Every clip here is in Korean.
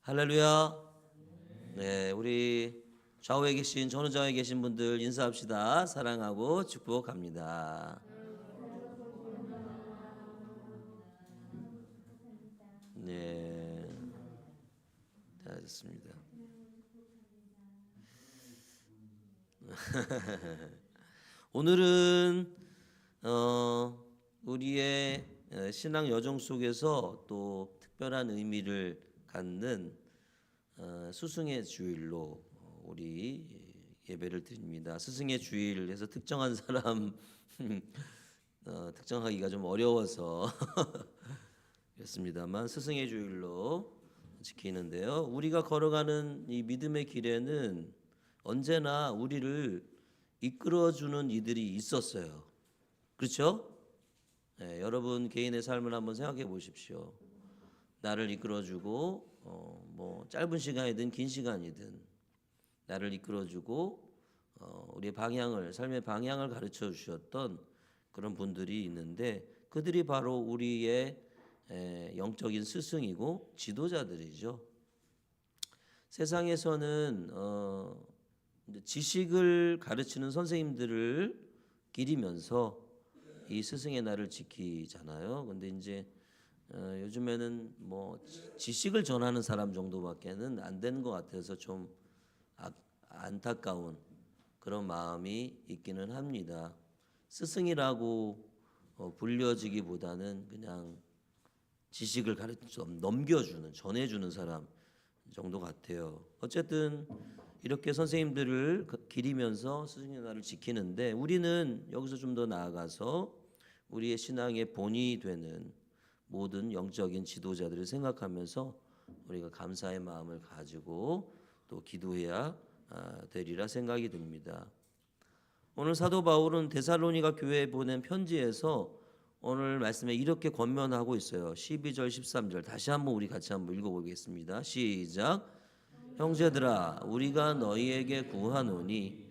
할렐루야. 네, 우리 좌우에 계신 전후좌우에 계신 분들 인사합시다. 사랑하고 축복합니다. 네, 잘하셨습니다. 오늘은 우리의 신앙 여정 속에서 또 특별한 의미를 갖는 스승의 주일로 우리 예배를 드립니다. 스승의 주일에서 특정한 사람 특정하기가 좀 어려워서 그렇습니다만 스승의 주일로 지키는데요. 우리가 걸어가는 이 믿음의 길에는 언제나 우리를 이끌어주는 이들이 있었어요. 그렇죠? 네, 여러분 개인의 삶을 한번 생각해 보십시오. 나를 이끌어주고 뭐 짧은 시간이든 긴 시간이든 나를 이끌어주고 우리의 방향을 삶의 방향을 가르쳐 주셨던 그런 분들이 있는데 그들이 바로 우리의 영적인 스승이고 지도자들이죠. 세상에서는 지식을 가르치는 선생님들을 기리면서 이 스승의 날을 지키잖아요. 근데 이제 요즘에는 뭐 지식을 전하는 사람 정도밖에는 안 되는 것 같아서 좀 안타까운 그런 마음이 있기는 합니다. 스승이라고 불려지기보다는 그냥 지식을 가르쳐 넘겨주는 전해주는 사람 정도 같아요. 어쨌든 이렇게 선생님들을 기리면서 스승의 날을 지키는데 우리는 여기서 좀 더 나아가서 우리의 신앙의 본이 되는 모든 영적인 지도자들을 생각하면서 우리가 감사의 마음을 가지고 또 기도해야 되리라 생각이 듭니다. 오늘 사도 바울은 데살로니가 교회에 보낸 편지에서 오늘 말씀에 이렇게 권면하고 있어요. 12절 13절 다시 한번 우리 같이 한번 읽어보겠습니다. 시작. 형제들아 우리가 너희에게 구하노니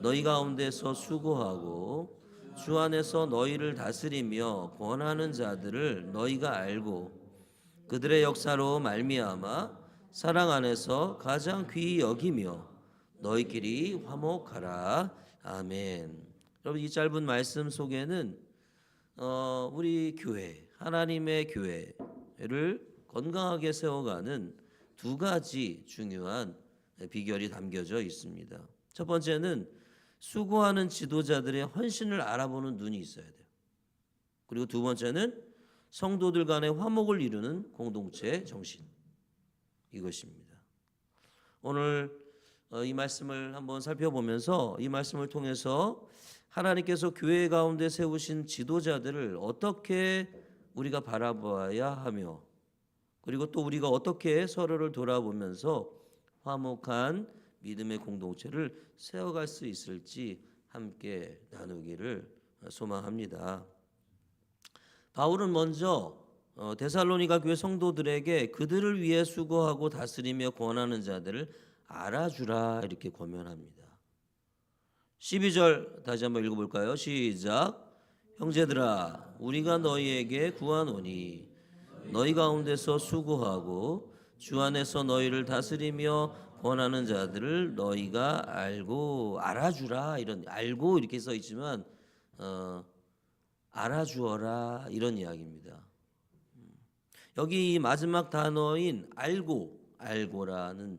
너희 가운데서 수고하고 주 안에서 너희를 다스리며 권하는 자들을 너희가 알고 그들의 역사로 말미암아 사랑 안에서 가장 귀히 여기며 너희끼리 화목하라. 아멘. 여러분 이 짧은 말씀 속에는 우리 교회 하나님의 교회를 건강하게 세워가는 두 가지 중요한 비결이 담겨져 있습니다. 첫 번째는 수고하는 지도자들의 헌신을 알아보는 눈이 있어야 돼요. 그리고 두 번째는 성도들 간의 화목을 이루는 공동체 정신. 이것입니다. 오늘 이 말씀을 한번 살펴보면서 이 말씀을 통해서 하나님께서 교회 가운데 세우신 지도자들을 어떻게 우리가 바라봐야 하며 그리고 또 우리가 어떻게 서로를 돌아보면서 화목한 믿음의 공동체를 세워갈 수 있을지 함께 나누기를 소망합니다. 바울은 먼저 데살로니가 교회 성도들에게 그들을 위해 수고하고 다스리며 권하는 자들을 알아주라 이렇게 권면합니다. 12절 다시 한번 읽어볼까요? 시작. 형제들아 우리가 너희에게 구하노니 너희 가운데서 수고하고 주 안에서 너희를 다스리며 권하는 자들을 너희가 알고 알아주라 이런 알고 이렇게 써 있지만 알아주어라 이런 이야기입니다. 여기 마지막 단어인 알고라는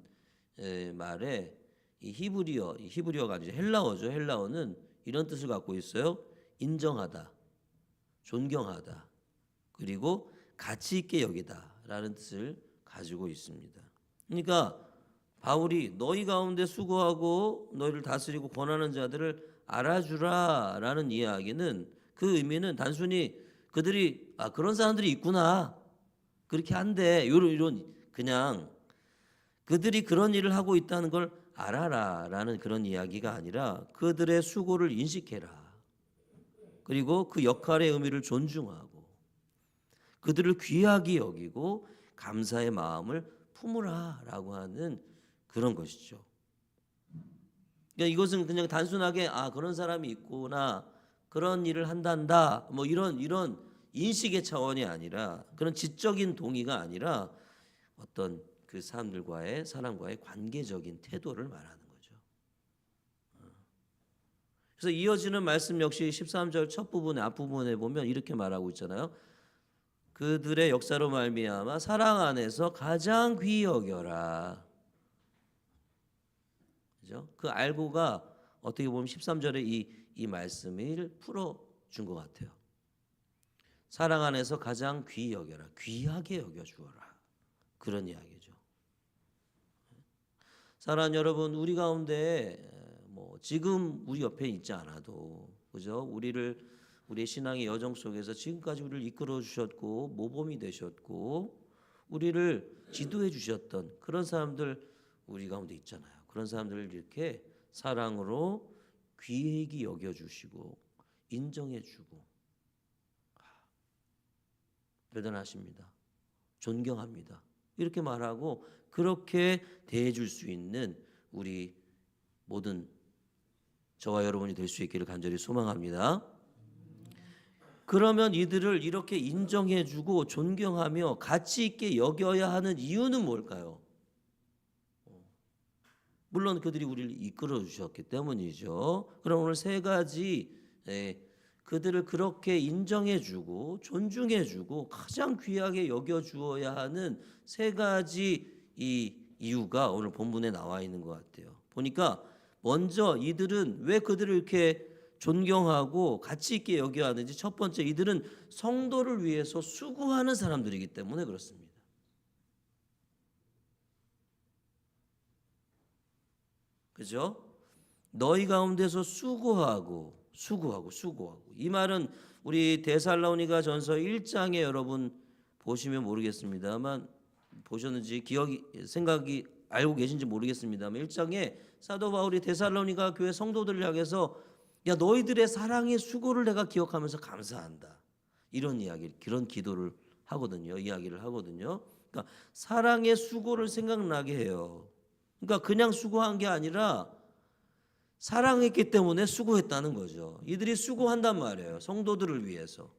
말에 이 히브리어가 아니죠 헬라어죠. 헬라어는 이런 뜻을 갖고 있어요. 인정하다, 존경하다, 그리고 가치 있게 여기다라는 뜻을 가지고 있습니다. 그러니까 바울이 너희 가운데 수고하고 너희를 다스리고 권하는 자들을 알아주라라는 이야기는 그 의미는 단순히 그들이 그런 사람들이 있구나 그렇게 한데 이런 그냥 그들이 그런 일을 하고 있다는 걸 알아라라는 그런 이야기가 아니라 그들의 수고를 인식해라. 그리고 그 역할의 의미를 존중하고 그들을 귀하게 여기고 감사의 마음을 품으라라고 하는 그런 것이죠. 그러니까 이것은 그냥 단순하게 그런 사람이 있구나 그런 일을 한단다 뭐 이런 인식의 차원이 아니라 그런 지적인 동의가 아니라 어떤 그 사람들과의 사람과의 관계적인 태도를 말하는 거죠. 그래서 이어지는 말씀 역시 13절 첫 부분의 앞부분에 보면 이렇게 말하고 있잖아요. 그들의 역사로 말미암아 사랑 안에서 가장 귀히 여겨라. 그죠? 그 알고가 어떻게 보면 13절에 이 말씀을 풀어준 것 같아요. 사랑 안에서 가장 귀히 여겨라. 귀하게 여겨주어라. 그런 이야기죠. 사랑하는 여러분, 우리 가운데 지금 우리 옆에 있지 않아도 그죠? 우리의 신앙의 여정 속에서 지금까지 우리를 이끌어 주셨고 모범이 되셨고 우리를 지도해 주셨던 그런 사람들 우리 가운데 있잖아요. 그런 사람들을 이렇게 사랑으로 귀하게 여겨주시고 인정해주고 대단하십니다. 존경합니다. 이렇게 말하고 그렇게 대해줄 수 있는 우리 모든 저와 여러분이 될 수 있기를 간절히 소망합니다. 그러면 이들을 이렇게 인정해주고 존경하며 가치 있게 여겨야 하는 이유는 뭘까요? 물론 그들이 우리를 이끌어 주셨기 때문이죠. 그럼 오늘 세 가지 그들을 그렇게 인정해주고 존중해주고 가장 귀하게 여겨주어야 하는 세 가지 이 이유가 오늘 본문에 나와 있는 것 같아요. 보니까 먼저 이들은 왜 그들을 이렇게 존경하고 가치 있게 여겨야 하는지 첫 번째 이들은 성도를 위해서 수고하는 사람들이기 때문에 그렇습니다. 그죠? 너희 가운데서 수고하고 이 말은 우리 데살로니가 전서 1장에 여러분 보시면 모르겠습니다만 보셨는지 생각이 알고 계신지 모르겠습니다만 1장에 사도 바울이 데살로니가 교회 성도들을 향해서 야 너희들의 사랑의 수고를 내가 기억하면서 감사한다. 이런 이야기, 그런 기도를 하거든요. 이야기를 하거든요. 그러니까 사랑의 수고를 생각나게 해요. 그러니까 그냥 수고한 게 아니라 사랑했기 때문에 수고했다는 거죠. 이들이 수고한단 말이에요. 성도들을 위해서,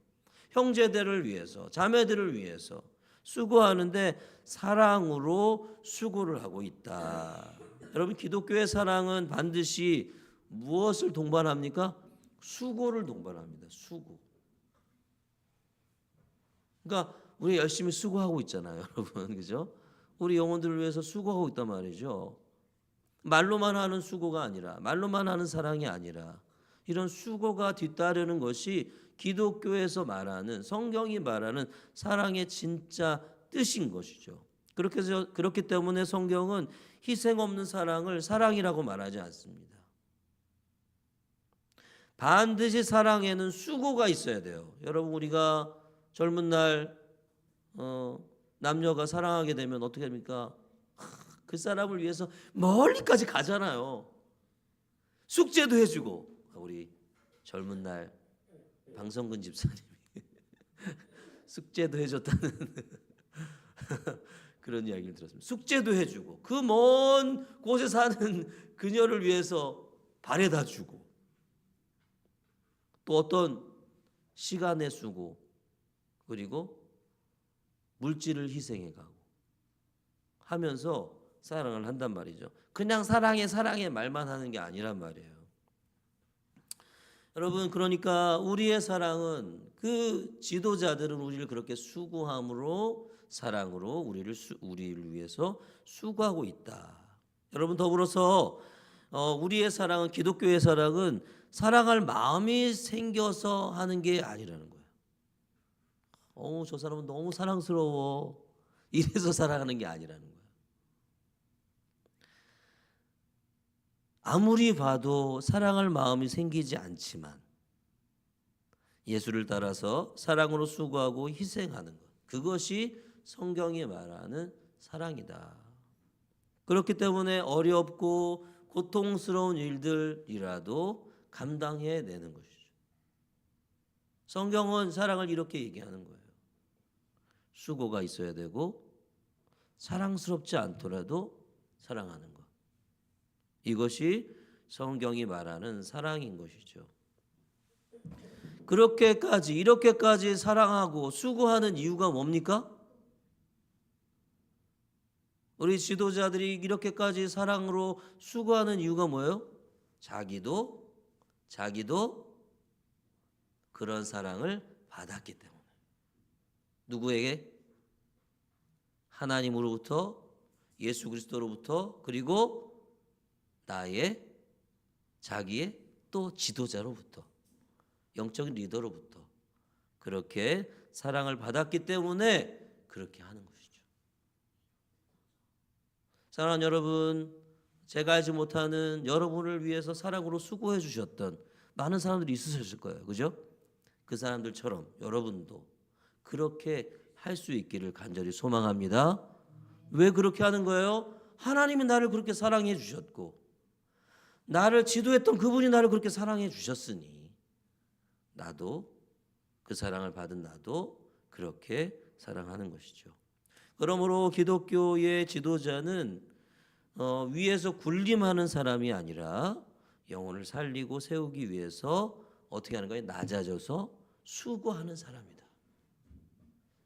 형제들을 위해서, 자매들을 위해서 수고하는데 사랑으로 수고를 하고 있다. 여러분 기독교의 사랑은 반드시 무엇을 동반합니까? 수고를 동반합니다. 수고. 그러니까 우리 열심히 수고하고 있잖아요, 여러분. 그죠? 우리 영혼들을 위해서 수고하고 있단 말이죠. 말로만 하는 수고가 아니라 말로만 하는 사랑이 아니라 이런 수고가 뒤따르는 것이 기독교에서 말하는 성경이 말하는 사랑의 진짜 뜻인 것이죠. 그렇기 때문에 성경은 희생 없는 사랑을 사랑이라고 말하지 않습니다. 반드시 사랑에는 수고가 있어야 돼요. 여러분 우리가 젊은 날 남녀가 사랑하게 되면 어떻게 됩니까? 그 사람을 위해서 멀리까지 가잖아요. 숙제도 해주고 우리 젊은 날 방성근 집사님이 숙제도 해줬다는 그런 이야기를 들었습니다. 숙제도 해주고 그 먼 곳에 사는 그녀를 위해서 바래다 주고 또 어떤 시간의 수고 그리고 물질을 희생해가고 하면서 사랑을 한단 말이죠. 그냥 사랑해 말만 하는 게 아니란 말이에요. 여러분 그러니까 우리의 사랑은 그 지도자들은 우리를 그렇게 수고함으로 사랑으로 우리를 위해서 수고하고 있다. 여러분 더불어서 우리의 사랑은 기독교의 사랑은 사랑할 마음이 생겨서 하는 게 아니라는 거예요. 저 사람은 너무 사랑스러워. 이래서 사랑하는 게 아니라는 거예요. 아무리 봐도 사랑할 마음이 생기지 않지만 예수를 따라서 사랑으로 수고하고 희생하는 것. 그것이 성경이 말하는 사랑이다. 그렇기 때문에 어렵고 고통스러운 일들이라도 감당해내는 것이죠. 성경은 사랑을 이렇게 얘기하는 거예요. 수고가 있어야 되고 사랑스럽지 않더라도 사랑하는 것. 이것이 성경이 말하는 사랑인 것이죠. 이렇게까지 사랑하고 수고하는 이유가 뭡니까? 우리 지도자들이 이렇게까지 사랑으로 수고하는 이유가 뭐예요? 자기도 그런 사랑을 받았기 때문에. 누구에게? 하나님으로부터, 예수 그리스도로부터, 그리고 자기의 또 지도자로부터, 영적인 리더로부터 그렇게 사랑을 받았기 때문에 그렇게 하는 것이죠. 사랑하는 여러분, 제가 알지 못하는 여러분을 위해서 사랑으로 수고해 주셨던 많은 사람들이 있으셨을 거예요. 그죠? 그 사람들처럼 여러분도 그렇게 할 수 있기를 간절히 소망합니다. 왜 그렇게 하는 거예요? 하나님이 나를 그렇게 사랑해 주셨고 나를 지도했던 그분이 나를 그렇게 사랑해 주셨으니 나도 그 사랑을 받은 나도 그렇게 사랑하는 것이죠. 그러므로 기독교의 지도자는 위에서 군림하는 사람이 아니라 영혼을 살리고 세우기 위해서 어떻게 하는 거예요? 낮아져서 수고하는 사람이다.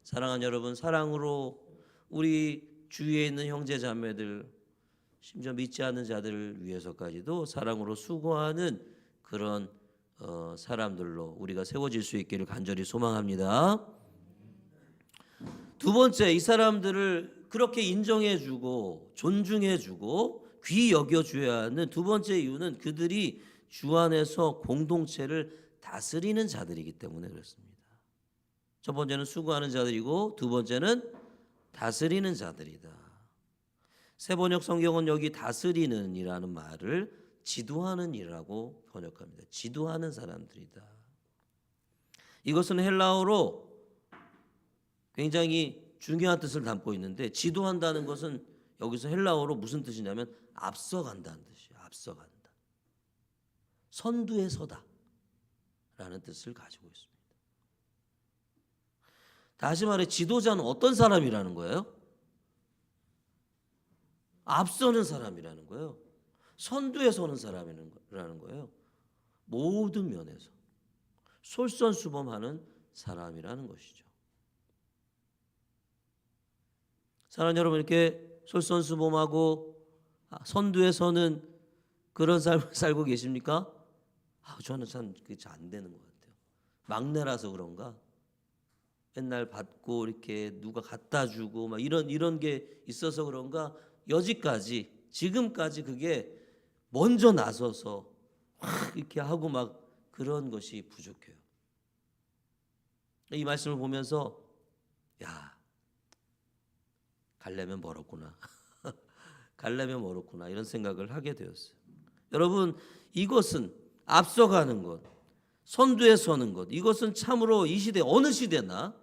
사랑하는 여러분, 사랑으로 우리 주위에 있는 형제 자매들, 심지어 믿지 않는 자들을 위해서까지도 사랑으로 수고하는 그런 사람들로 우리가 세워질 수 있기를 간절히 소망합니다. 두 번째, 이 사람들을 그렇게 인정해주고 존중해주고 귀히 여겨줘야 하는 두 번째 이유는 그들이 주 안에서 공동체를 다스리는 자들이기 때문에 그렇습니다. 첫 번째는 수고하는 자들이고 두 번째는 다스리는 자들이다. 세번역 성경은 여기 다스리는 이라는 말을 지도하는 이라고 번역합니다. 지도하는 사람들이다. 이것은 헬라어로 굉장히 중요한 뜻을 담고 있는데 지도한다는 것은 여기서 헬라어로 무슨 뜻이냐면 앞서간다는 뜻이에요. 앞서간다. 선두에 서다 라는 뜻을 가지고 있습니다. 다시 말해 지도자는 어떤 사람이라는 거예요? 앞서는 사람이라는 거예요. 선두에 서는 사람이라는 거예요. 모든 면에서 솔선수범하는 사람이라는 것이죠. 사랑하는 여러분, 이렇게 솔선수범하고 선두에 서는 그런 삶을 살고 계십니까? 저는 참 그게 잘 안 되는 것 같아요. 막내라서 그런가? 맨날 받고 이렇게 누가 갖다 주고 막 이런 게 있어서 그런가? 여지까지 지금까지 그게 먼저 나서서 이렇게 하고 막 그런 것이 부족해요. 이 말씀을 보면서 가려면 멀었구나. 가려면 멀었구나 이런 생각을 하게 되었어요. 여러분, 이것은 앞서가는 것, 선두에 서는 것, 이것은 참으로 이 시대 어느 시대나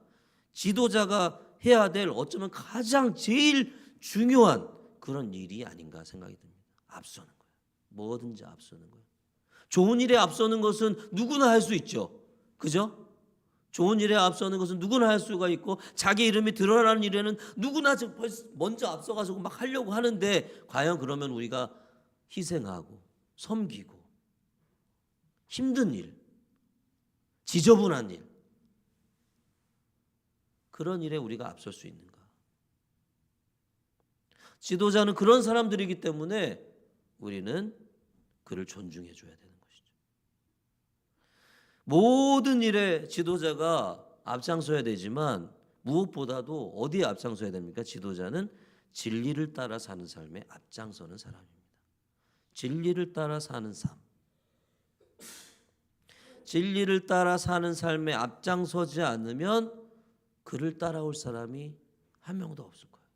지도자가 해야 될 어쩌면 가장 제일 중요한 그런 일이 아닌가 생각이 듭니다. 앞서는 거예요. 뭐든지 앞서는 거예요. 좋은 일에 앞서는 것은 누구나 할 수 있죠. 그죠? 좋은 일에 앞서는 것은 누구나 할 수가 있고 자기 이름이 드러나는 일에는 누구나 먼저 앞서가서 막 하려고 하는데 과연 그러면 우리가 희생하고 섬기고 힘든 일, 지저분한 일 그런 일에 우리가 앞설 수 있는가? 지도자는 그런 사람들이기 때문에 우리는 그를 존중해 줘야 되는 것이죠. 모든 일에 지도자가 앞장서야 되지만 무엇보다도 어디에 앞장서야 됩니까? 지도자는 진리를 따라 사는 삶에 앞장서는 사람입니다. 진리를 따라 사는 삶. 진리를 따라 사는 삶에 앞장서지 않으면 그를 따라올 사람이 한 명도 없을 거예요.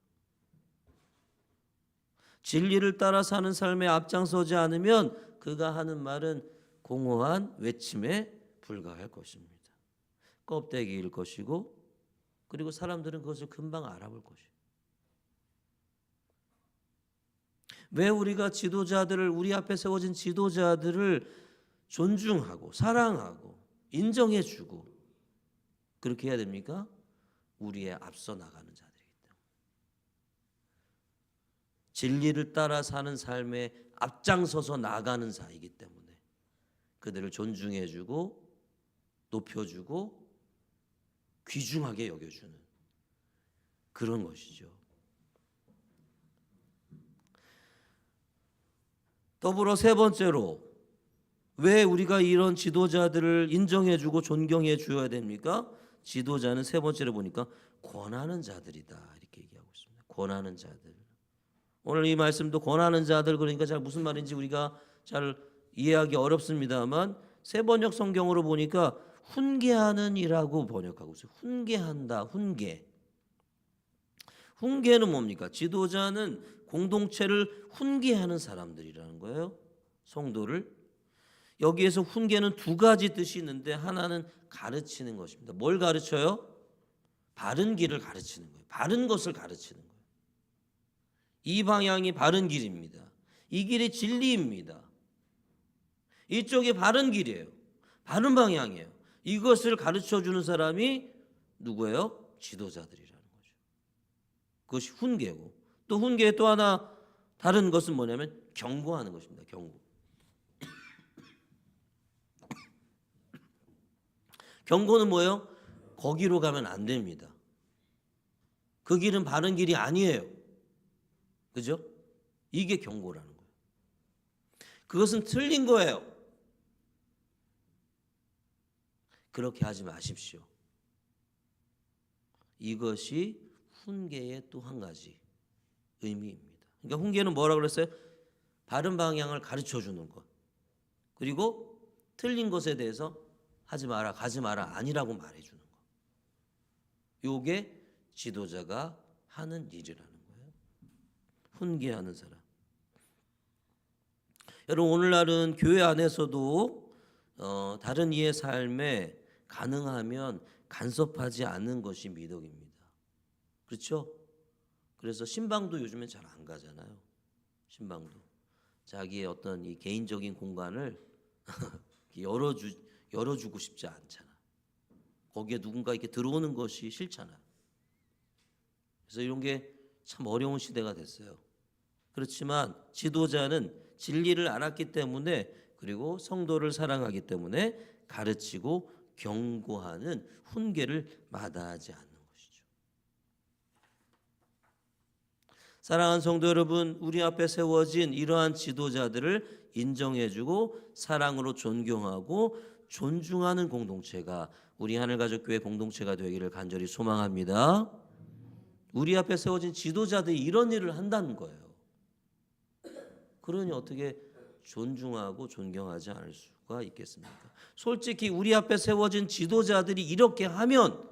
진리를 따라 사는 삶에 앞장서지 않으면 그가 하는 말은 공허한 외침에 불과할 것입니다. 껍데기일 것이고 그리고 사람들은 그것을 금방 알아볼 것이에요. 왜 우리가 지도자들을 우리 앞에 세워진 지도자들을 존중하고 사랑하고 인정해주고 그렇게 해야 됩니까? 우리의 앞서 나가는 자들이기 때문에 진리를 따라 사는 삶에 앞장서서 나가는 자이기 때문에 그들을 존중해주고 높여주고 귀중하게 여겨주는 그런 것이죠. 더불어 세 번째로 왜 우리가 이런 지도자들을 인정해주고 존경해 줘야 됩니까? 지도자는 세 번째로 보니까 권하는 자들이다 이렇게 얘기하고 있습니다. 권하는 자들. 오늘 이 말씀도 권하는 자들 그러니까 잘 무슨 말인지 우리가 잘 이해하기 어렵습니다만 세 번역 성경으로 보니까 훈계하는 이라고 번역하고 있어요. 훈계한다. 훈계. 훈계는 뭡니까? 지도자는 공동체를 훈계하는 사람들이라는 거예요. 성도를. 여기에서 훈계는 두 가지 뜻이 있는데 하나는 가르치는 것입니다. 뭘 가르쳐요? 바른 길을 가르치는 거예요. 바른 것을 가르치는 거예요. 이 방향이 바른 길입니다. 이 길이 진리입니다. 이쪽이 바른 길이에요. 바른 방향이에요. 이것을 가르쳐 주는 사람이 누구예요? 지도자들이라는 거죠. 그것이 훈계고 또 훈계의 또 하나 다른 것은 뭐냐면 경고하는 것입니다. 경고. 경고는 뭐예요? 거기로 가면 안 됩니다. 그 길은 바른 길이 아니에요. 그죠? 이게 경고라는 거예요. 그것은 틀린 거예요. 그렇게 하지 마십시오. 이것이 훈계의 또 한 가지 의미입니다. 그러니까 훈계는 뭐라고 그랬어요? 바른 방향을 가르쳐 주는 것. 그리고 틀린 것에 대해서 하지 마라, 가지 마라, 아니라고 말해 주는 것. 요게 지도자가 하는 일이라는 거예요. 훈계하는 사람. 여러분 오늘날은 교회 안에서도 다른 이의 삶에 가능하면 간섭하지 않는 것이 미덕입니다. 그렇죠? 그래서 신방도 요즘엔 잘 안 가잖아요. 신방도 자기의 어떤 이 개인적인 공간을 열어주고 싶지 않잖아. 거기에 누군가 이렇게 들어오는 것이 싫잖아요. 그래서 이런 게 참 어려운 시대가 됐어요. 그렇지만 지도자는 진리를 알았기 때문에 그리고 성도를 사랑하기 때문에 가르치고 경고하는 훈계를 마다하지 않는 것이죠. 사랑하는 성도 여러분, 우리 앞에 세워진 이러한 지도자들을 인정해주고 사랑으로 존경하고 존중하는 공동체가 우리 하늘가족교회 공동체가 되기를 간절히 소망합니다. 우리 앞에 세워진 지도자들이 이런 일을 한다는 거예요. 그러니 어떻게 존중하고 존경하지 않을 수가 있겠습니까? 솔직히 우리 앞에 세워진 지도자들이 이렇게 하면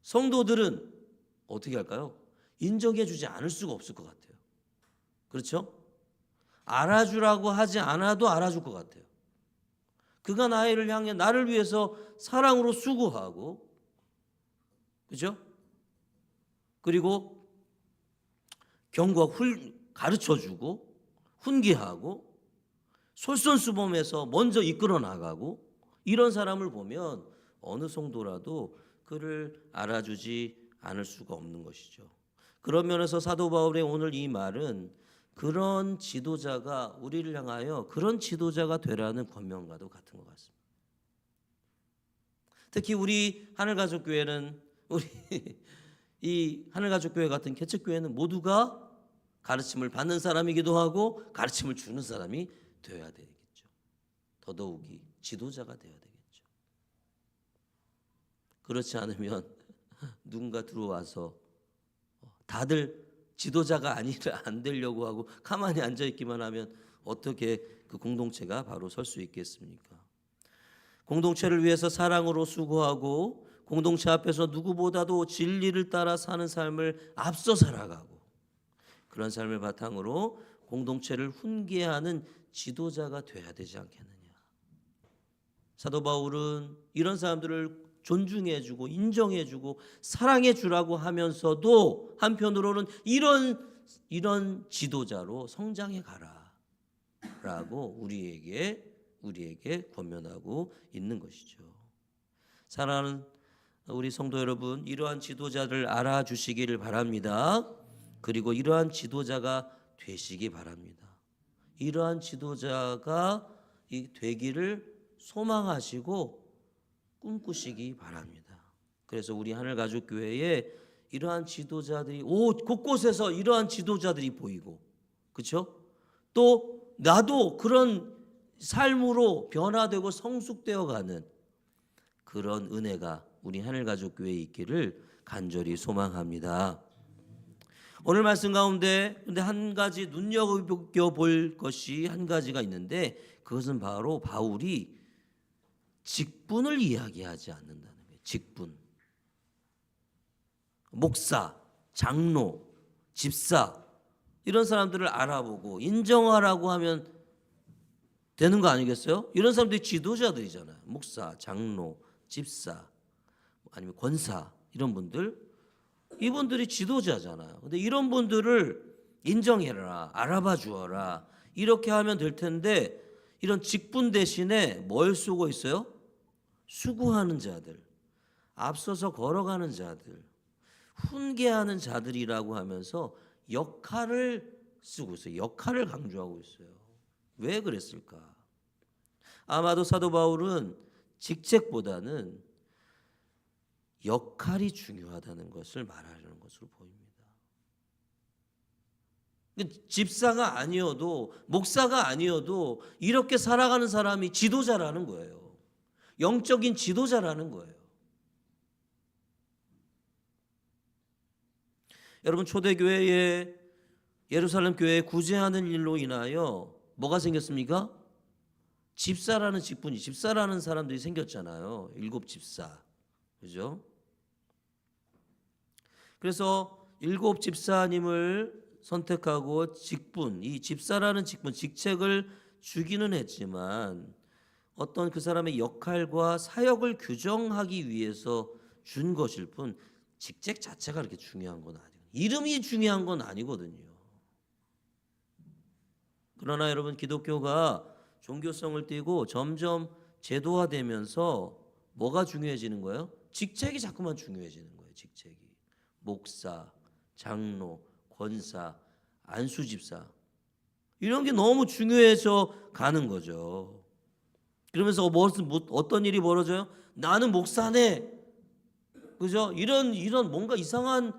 성도들은 어떻게 할까요? 인정해 주지 않을 수가 없을 것 같아요. 그렇죠? 알아주라고 하지 않아도 알아줄 것 같아요. 그가 나를 향해 나를 위해서 사랑으로 수고하고, 그죠? 그리고 경고하고 가르쳐주고 훈계하고 솔선수범해서 먼저 이끌어 나가고 이런 사람을 보면 어느 성도라도 그를 알아주지 않을 수가 없는 것이죠. 그런 면에서 사도 바울의 오늘 이 말은 그런 지도자가 우리를 향하여 그런 지도자가 되라는 권면과도 같은 것 같습니다. 특히 우리 하늘가족교회는 우리 이 하늘가족교회 같은 개척교회는 모두가 가르침을 받는 사람이기도 하고 가르침을 주는 사람이 되어야 되겠죠. 더더욱이 지도자가 되어야 되겠죠. 그렇지 않으면 누군가 들어와서 다들 지도자가 아니라 안 되려고 하고 가만히 앉아있기만 하면 어떻게 그 공동체가 바로 설 수 있겠습니까? 공동체를 위해서 사랑으로 수고하고 공동체 앞에서 누구보다도 진리를 따라 사는 삶을 앞서 살아가고 그런 삶을 바탕으로 공동체를 훈계하는 지도자가 돼야 되지 않겠느냐. 사도 바울은 이런 사람들을 존중해주고 인정해주고 사랑해주라고 하면서도 한편으로는 이런 지도자로 성장해 가라라고 우리에게 권면하고 있는 것이죠. 사랑하는 우리 성도 여러분, 이러한 지도자를 알아주시기를 바랍니다. 그리고 이러한 지도자가 되시기 바랍니다. 이러한 지도자가 되기를 소망하시고 꿈꾸시기 바랍니다. 그래서 우리 하늘가족교회에 이러한 지도자들이 곳곳에서 이러한 지도자들이 보이고 그렇죠? 또 나도 그런 삶으로 변화되고 성숙되어 가는 그런 은혜가 우리 하늘가족교회에 있기를 간절히 소망합니다. 오늘 말씀 가운데 근데 한 가지 눈여겨볼 것이 한 가지가 있는데 그것은 바로 바울이 직분을 이야기하지 않는다는 거예요. 직분. 목사, 장로, 집사 이런 사람들을 알아보고 인정하라고 하면 되는 거 아니겠어요? 이런 사람들이 지도자들이잖아요. 목사, 장로, 집사 아니면 권사 이런 분들 이분들이 지도자잖아요. 근데 이런 분들을 인정해라, 알아봐 주어라 이렇게 하면 될 텐데 이런 직분 대신에 뭘 쓰고 있어요? 수고하는 자들, 앞서서 걸어가는 자들, 훈계하는 자들이라고 하면서 역할을 쓰고 있어요. 역할을 강조하고 있어요. 왜 그랬을까? 아마도 사도 바울은 직책보다는 역할이 중요하다는 것을 말하려는 것으로 보입니다. 집사가 아니어도 목사가 아니어도 이렇게 살아가는 사람이 지도자라는 거예요. 영적인 지도자라는 거예요. 여러분 초대교회에 예루살렘 교회에 구제하는 일로 인하여 뭐가 생겼습니까? 집사라는 직분이 집사라는 사람들이 생겼잖아요. 7 집사. 그죠? 그래서 7 집사님을 선택하고 직분, 이 집사라는 직분, 직책을 주기는 했지만 어떤 그 사람의 역할과 사역을 규정하기 위해서 준 것일 뿐 직책 자체가 그렇게 중요한 건 아니에요. 이름이 중요한 건 아니거든요. 그러나 여러분 기독교가 종교성을 띠고 점점 제도화되면서 뭐가 중요해지는 거예요? 직책이 자꾸만 중요해지는 거예요. 직책이. 목사, 장로, 권사, 안수집사 이런 게 너무 중요해져 가는 거죠. 그러면서 어떤 일이 벌어져요? 나는 목사네. 그죠? 이런 뭔가 이상한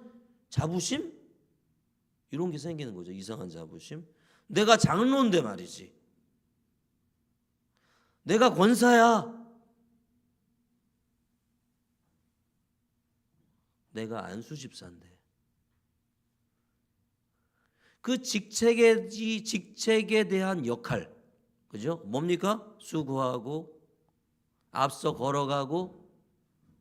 자부심? 이런 게 생기는 거죠. 이상한 자부심. 내가 장로인데 말이지. 내가 권사야. 내가 안수집사인데. 그 직책에 대한 역할. 그죠? 뭡니까? 수고하고 앞서 걸어가고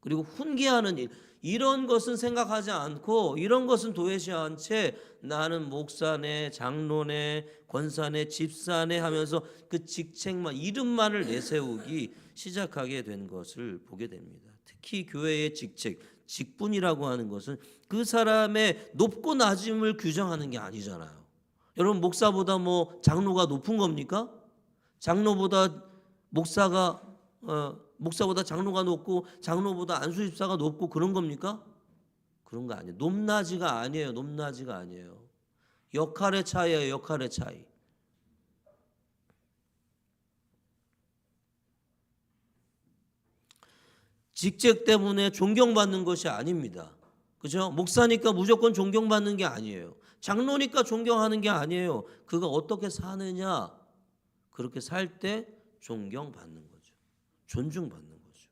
그리고 훈계하는 일. 이런 것은 생각하지 않고 이런 것은 도외시한 채 나는 목사네, 장로네, 권사네, 집사네 하면서 그 직책만 이름만을 내세우기 시작하게 된 것을 보게 됩니다. 특히 교회의 직책, 직분이라고 하는 것은 그 사람의 높고 낮음을 규정하는 게 아니잖아요. 여러분 목사보다 뭐 장로가 높은 겁니까? 장로보다 목사보다 장로가 높고 장로보다 안수집사가 높고 그런 겁니까? 그런 거 아니에요. 높낮이가 아니에요. 높낮이가 아니에요. 역할의 차이예요. 역할의 차이. 직책 때문에 존경받는 것이 아닙니다. 그죠? 목사니까 무조건 존경받는 게 아니에요. 장로니까 존경하는 게 아니에요. 그가 어떻게 사느냐 그렇게 살 때 존경받는 거죠. 존중받는 거죠.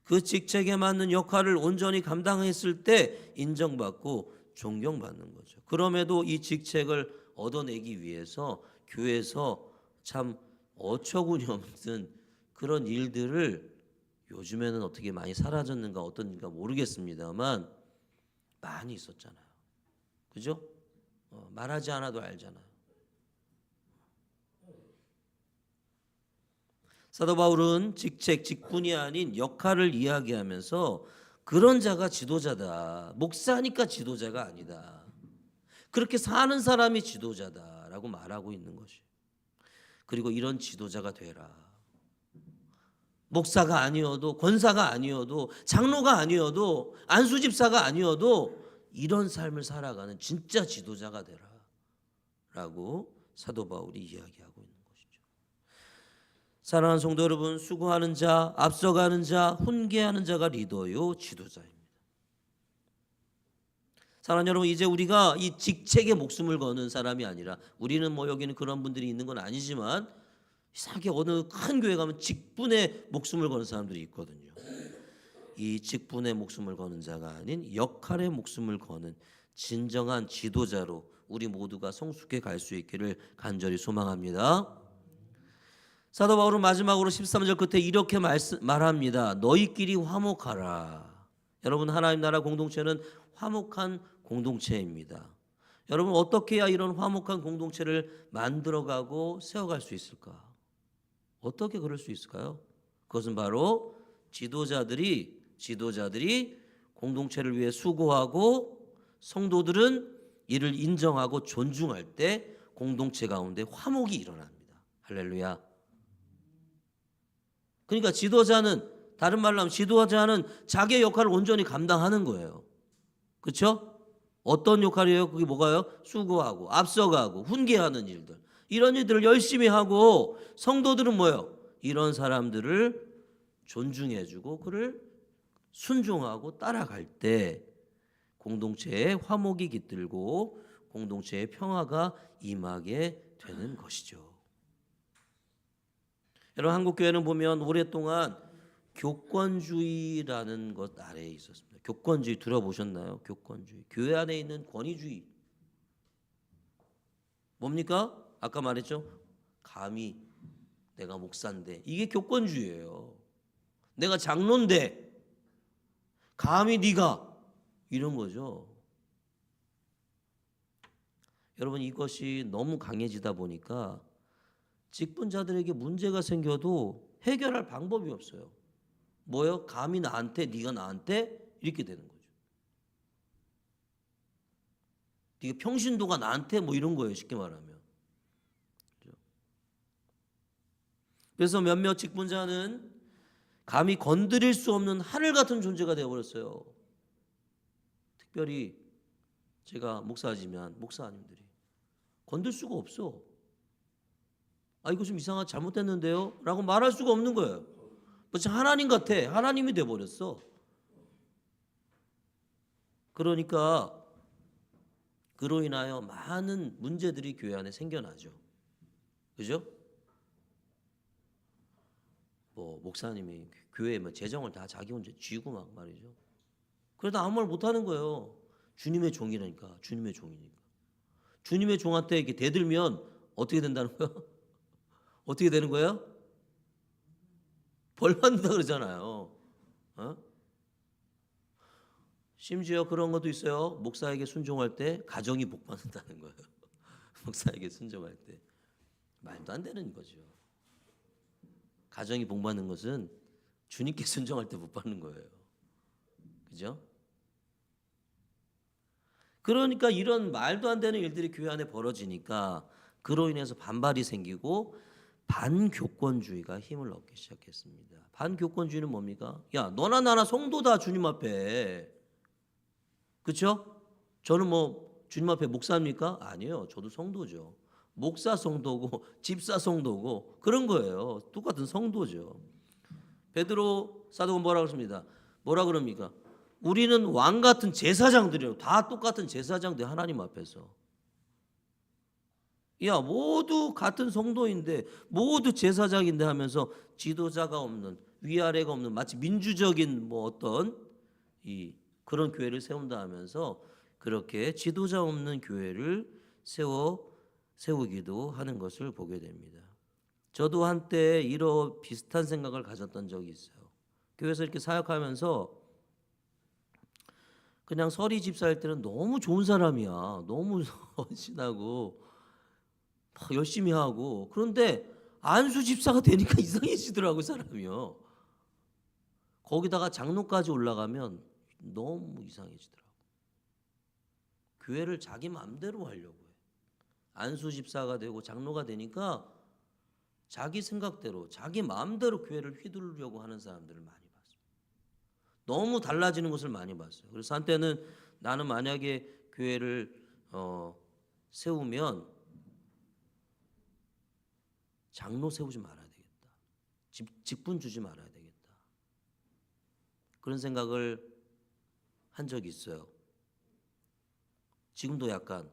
그 직책에 맞는 역할을 온전히 감당했을 때 인정받고 존경받는 거죠. 그럼에도 이 직책을 얻어내기 위해서 교회에서 참 어처구니 없는 그런 일들을 요즘에는 어떻게 많이 사라졌는가 어떤가 모르겠습니다만 많이 있었잖아요. 그죠? 말하지 않아도 알잖아요. 사도 바울은 직책, 직분이 아닌 역할을 이야기하면서 그런 자가 지도자다. 목사니까 지도자가 아니다. 그렇게 사는 사람이 지도자다라고 말하고 있는 것이. 그리고 이런 지도자가 되라. 목사가 아니어도 권사가 아니어도 장로가 아니어도 안수집사가 아니어도 이런 삶을 살아가는 진짜 지도자가 되라. 라고 사도 바울이 이야기하고 있는 것이죠. 사랑하는 성도 여러분, 수고하는 자, 앞서가는 자, 훈계하는 자가 리더요 지도자입니다. 사랑하는 여러분, 이제 우리가 이 직책에 목숨을 거는 사람이 아니라, 우리는 뭐 여기는 그런 분들이 있는 건 아니지만 이상하게 어느 큰 교회 가면 직분에 목숨을 거는 사람들이 있거든요. 이 직분에 목숨을 거는 자가 아닌 역할에 목숨을 거는 진정한 지도자로 우리 모두가 성숙해 갈 수 있기를 간절히 소망합니다. 사도 바울은 마지막으로 13절 끝에 이렇게 말합니다. 너희끼리 화목하라. 여러분, 하나님 나라 공동체는 화목한 공동체입니다. 여러분, 어떻게 해야 이런 화목한 공동체를 만들어가고 세워갈 수 있을까? 어떻게 그럴 수 있을까요? 그것은 바로 지도자들이 공동체를 위해 수고하고 성도들은 이를 인정하고 존중할 때 공동체 가운데 화목이 일어납니다. 할렐루야. 그러니까 지도자는, 다른 말로 하면 지도자는 자기의 역할을 온전히 감당하는 거예요. 그렇죠? 어떤 역할이에요? 그게 뭐가요? 수고하고 앞서가고 훈계하는 일들, 이런 일들을 열심히 하고, 성도들은 뭐예요? 이런 사람들을 존중해주고 그를 순종하고 따라갈 때 공동체의 화목이 깃들고 공동체의 평화가 임하게 되는 것이죠. 여러분, 한국교회는 보면 오랫동안 교권주의라는 것 아래에 있었습니다. 교권주의 들어보셨나요? 교권주의. 교회 안에 있는 권위주의. 뭡니까? 아까 말했죠? 감히 내가 목사인데. 이게 교권주의예요. 내가 장로인데 감히 네가, 이런 거죠. 여러분, 이것이 너무 강해지다 보니까 직분자들에게 문제가 생겨도 해결할 방법이 없어요. 뭐요? 감히 나한테, 네가 나한테, 이렇게 되는 거죠. 네가 평신도가 나한테, 뭐 이런 거예요, 쉽게 말하면. 그래서 몇몇 직분자는 감히 건드릴 수 없는 하늘 같은 존재가 되어버렸어요. 특별히 제가 목사지만 목사님들이 건들 수가 없어. 아, 이거 좀 이상하게 잘못됐는데요? 라고 말할 수가 없는 거예요. 마치 하나님 같아. 하나님이 돼버렸어. 그러니까 그로 인하여 많은 문제들이 교회 안에 생겨나죠. 그죠? 뭐 목사님이 교회에 뭐 재정을 다 자기 혼자 쥐고 막 말이죠. 그래도 아무 말 못하는 거예요. 주님의 종이라니까. 주님의 종이니까. 주님의 종한테 이렇게 대들면 어떻게 된다는 거예요? 어떻게 되는 거예요? 벌 받는다 그러잖아요. 어? 심지어 그런 것도 있어요. 목사에게 순종할 때 가정이 복 받는다는 거예요. 목사에게 순종할 때. 말도 안 되는 거죠. 가정이 복 받는 것은 주님께 순종할 때 복 받는 거예요. 그죠? 그러니까 이런 말도 안 되는 일들이 교회 안에 벌어지니까 그로 인해서 반발이 생기고 반교권주의가 힘을 얻기 시작했습니다. 반교권주의는 뭡니까? 야, 너나 나나 성도다, 주님 앞에. 그렇죠? 저는 뭐 주님 앞에 목사입니까? 아니에요. 저도 성도죠. 목사 성도고 집사 성도고 그런 거예요. 똑같은 성도죠. 베드로 사도가 뭐라고 했습니다. 뭐라 그럽니까? 우리는 왕 같은 제사장들이에요. 다 똑같은 제사장들, 하나님 앞에서. 야, 모두 같은 성도인데, 모두 제사장인데 하면서 지도자가 없는, 위아래가 없는, 마치 민주적인 뭐 어떤 그런 교회를 세운다 하면서 그렇게 지도자 없는 교회를 세우기도 하는 것을 보게 됩니다. 저도 한때 이런 비슷한 생각을 가졌던 적이 있어요. 교회에서 이렇게 사역하면서 그냥 서리 집사할 때는 너무 좋은 사람이야. 너무 헌신하고 막 열심히 하고. 그런데 안수 집사가 되니까 이상해지더라고, 사람이요. 거기다가 장로까지 올라가면 너무 이상해지더라고. 교회를 자기 마음대로 하려고 해. 안수 집사가 되고 장로가 되니까 자기 생각대로, 자기 마음대로 교회를 휘두르려고 하는 사람들을 많이 봤습니다. 너무 달라지는 것을 많이 봤어요. 그래서 한때는 나는 만약에 교회를 세우면 장로 세우지 말아야 되겠다. 직분 주지 말아야 되겠다. 그런 생각을 한 적이 있어요. 지금도 약간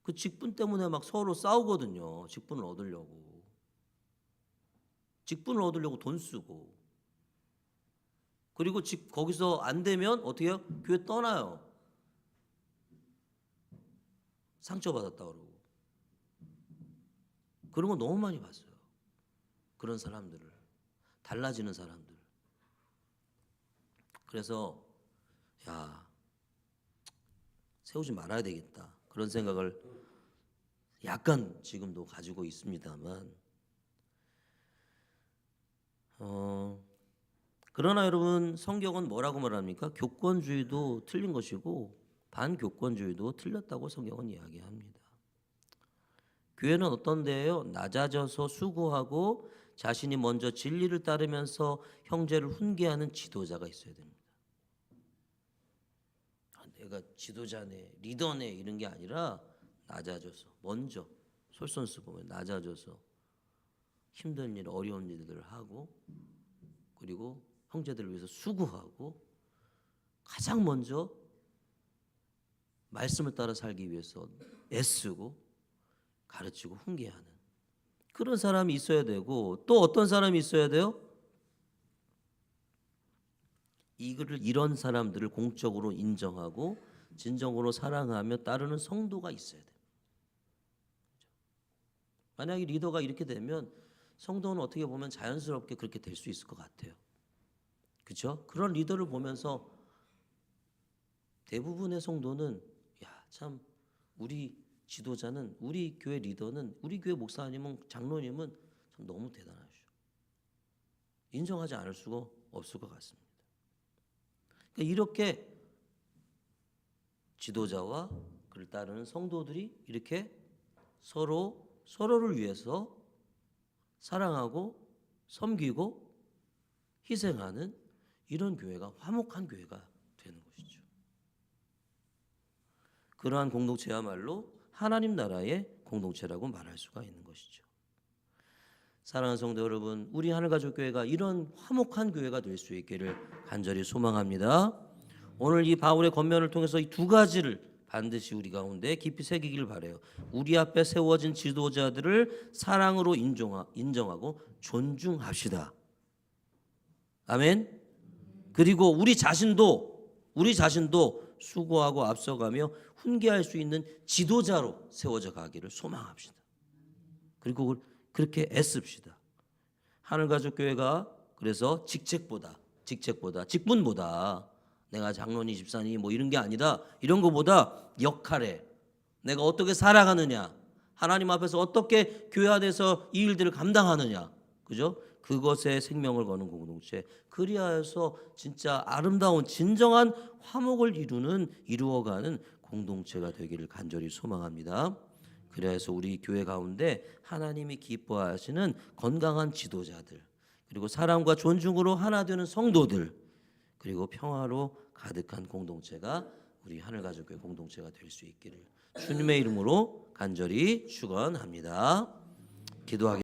그 직분 때문에 막 서로 싸우거든요. 직분을 얻으려고 돈 쓰고. 그리고 거기서 안 되면 어떻게 해요? 교회 떠나요. 상처받았다 그러고. 그런 거 너무 많이 봤어요. 그런 사람들을. 달라지는 사람들. 그래서 야, 세우지 말아야 되겠다. 그런 생각을 약간 지금도 가지고 있습니다만 그러나 여러분 성경은 뭐라고 말합니까? 교권주의도 틀린 것이고 반교권주의도 틀렸다고 성경은 이야기합니다. 교회는 어떤 데예요? 낮아져서 수고하고 자신이 먼저 진리를 따르면서 형제를 훈계하는 지도자가 있어야 됩니다. 내가 지도자네, 리더네 이런 게 아니라 낮아져서 먼저 솔선수범에 낮아져서 힘든 일, 어려운 일들을 하고 그리고 형제들을 위해서 수고하고 가장 먼저 말씀을 따라 살기 위해서 애쓰고 가르치고 훈계하는 그런 사람이 있어야 되고 또 어떤 사람이 있어야 돼요? 이런 사람들을 공적으로 인정하고 진정으로 사랑하며 따르는 성도가 있어야 돼요. 만약에 리더가 이렇게 되면 성도는 어떻게 보면 자연스럽게 그렇게 될 수 있을 것 같아요. 그렇죠? 그런 리더를 보면서 대부분의 성도는 야, 참 우리 지도자는 우리 교회 리더는 우리 교회 목사님은 장로님은 참 너무 대단하시오. 인정하지 않을 수가 없을 것 같습니다. 그러니까 이렇게 지도자와 그를 따르는 성도들이 이렇게 서로를 위해서 사랑하고 섬기고 희생하는 이런 교회가 화목한 교회가 되는 것이죠. 그러한 공동체야말로 하나님 나라의 공동체라고 말할 수가 있는 것이죠. 사랑하는 성도 여러분, 우리 하늘가족교회가 이런 화목한 교회가 될 수 있기를 간절히 소망합니다. 오늘 이 바울의 권면을 통해서 이 두 가지를 반드시 우리 가운데 깊이 새기길 바라요. 우리 앞에 세워진 지도자들을 사랑으로 인정하고 존중합시다. 아멘. 그리고 우리 자신도 수고하고 앞서가며 훈계할 수 있는 지도자로 세워져 가기를 소망합시다. 그리고 그렇게 애씁시다. 하늘가족교회가 그래서 직분보다 내가 장로니 집사니 뭐 이런 게 아니라 이런 거보다 역할에 내가 어떻게 살아가느냐, 하나님 앞에서 어떻게 교회 안에서 이 일들을 감당하느냐, 그죠? 그것에 생명을 거는 공동체. 그리하여서 진짜 아름다운 진정한 화목을 이루어가는 공동체가 되기를 간절히 소망합니다. 그래서 우리 교회 가운데 하나님이 기뻐하시는 건강한 지도자들, 그리고 사랑과 존중으로 하나 되는 성도들, 그리고 평화로 가득한 공동체가 우리 하늘가족교회 공동체가 될 수 있기를 주님의 이름으로 간절히 축원합니다. 기도하겠습니다.